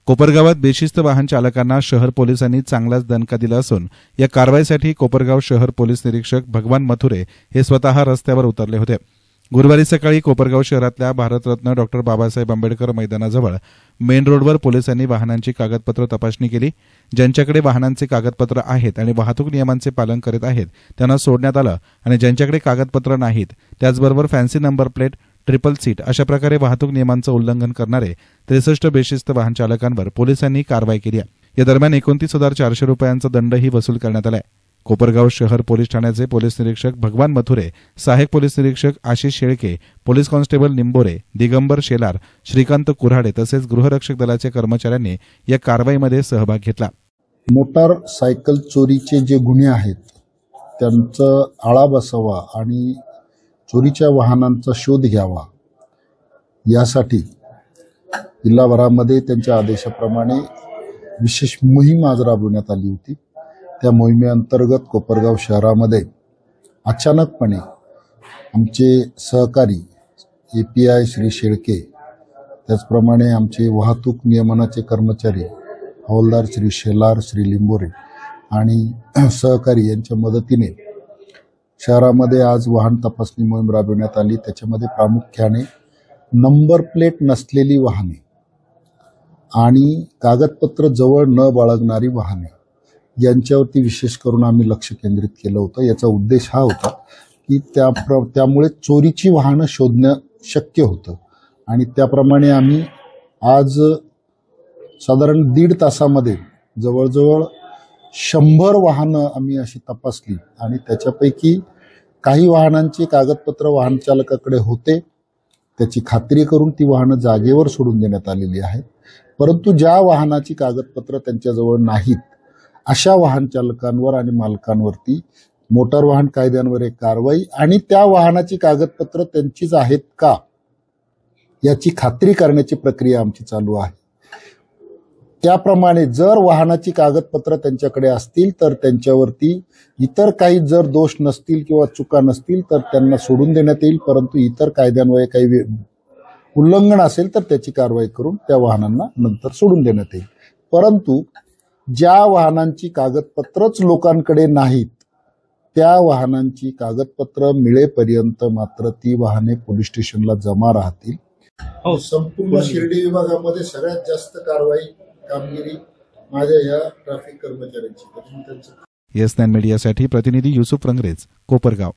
कोपरगावात बेशिस्त वाहन चालकांना शहर पोलिसांनी चांगलाच दणका दिला असून या कारवाईसाठी कोपरगाव शहर पोलीस निरीक्षक भगवान मथुरे हे स्वतः रस्त्यावर उतरले होते। गुरुवारी सकाळी कोपरगाव शहरातल्या भारतरत्न डॉ बाबासाहेब आंबेडकर मैदानाजवळ मेन रोडवर पोलिसांनी वाहनांची कागदपत्र तपासणी केली। ज्यांच्याकडे वाहनांचे कागदपत्र आहेत आणि वाहतूक नियमांचे पालन करीत आहेत त्यांना सोडण्यात आलं आणि ज्यांच्याकडे कागदपत्र नाहीत त्याचबरोबर fancy number plate, triple seat अशा प्रकारे वाहतूक नियमांचं उल्लंघन करणारे 63 बेशिस्त वाहन चालकांवर पोलिसांनी कारवाई केली। या दरम्यान 29,400 रुपयांचा दंडही वसूल करण्यात आलाय। कोपरगाव शहर पोलीस ठाण्याचे पोलीस निरीक्षक भगवान मथुरे, सहाय्यक पोलीस निरीक्षक आशिष शेळके, पोलीस कॉन्स्टेबल निंबोरे, दिगंबर शेलार, श्रीकांत कुऱ्हाडे तसेच गृहरक्षक दलाच्या कर्मचाऱ्यांनी या कारवाईमध्ये सहभाग घेतला। मोटारसायकल चोरीचे जे गुन्हे आहेत त्यांचा आळा बसावा आणि चोरीच्या वाहनांचा शोध घ्यावा यासाठी जिल्हाभरामध्ये त्यांच्या आदेशाप्रमाणे विशेष मोहीम आज राबवण्यात आली होती। त्या मोहिमेअंतर्गत कोपरगाव शहरामध्ये अचानकपणे आमचे सहकारी API श्री शेळके, त्याचप्रमाणे आमचे वाहतूक नियमनाचे कर्मचारी हवालदार श्री शेलार, श्री लिंबोरे आणि सहकारी यांच्या मदतीने शहरामध्ये आज वाहन तपासणी मोहीम राबवण्यात आली। त्याच्यामध्ये प्रामुख्याने नंबर प्लेट नसलेली वाहने आणि कागदपत्र जवळ न बाळगणारी वाहने यांच्यावरती विशेष करून आम्ही लक्ष केंद्रित केलं होतं। याचा उद्देश हा होता की त्यामुळे चोरीची वाहनं शोधणं शक्य होतं आणि त्याप्रमाणे आम्ही आज साधारण 1.5 तासामध्ये जवळजवळ 100 वाहनं आम्ही अशी तपासली आणि त्याच्यापैकी काही वाहनांची कागदपत्र वाहन चालकाकडे होते, त्याची खात्री करून ती वाहनं जागेवर सोडून देण्यात आलेली आहेत। परंतु ज्या वाहनाची कागदपत्र त्यांच्याजवळ नाहीत अशा वाहन चालकांवर आणि मालकांवरती मोटार वाहन कायद्यान्वये कारवाई आणि त्या वाहनाची कागदपत्र त्यांचीच आहेत का याची खात्री करण्याची प्रक्रिया आमची चालू आहे। त्याप्रमाणे जर वाहनाची कागदपत्र त्यांच्याकडे असतील तर त्यांच्यावरती इतर काही जर दोष नसतील किंवा चुका नसतील तर त्यांना सोडून देण्यात येईल, परंतु इतर कायद्यान्वये काही उल्लंघन असेल तर त्याची कारवाई करून त्या वाहनांना नंतर सोडून देण्यात येईल। परंतु ज्या वाहनांची कागदपत्रच लोकांकडे नाहीत त्या वाहनांची कागदपत्र मिळेपर्यंत मात्र ती वाहने पोलीस स्टेशनला जमा राहतील। संपूर्ण शिर्डी विभागामध्ये सगळ्यात जास्त कामगिरी माझ्या या ट्रॅफिक कर्मचाऱ्यांची। येस9 मीडियासाठी प्रतिनिधी युसुफ रंगरेज, कोपरगाव।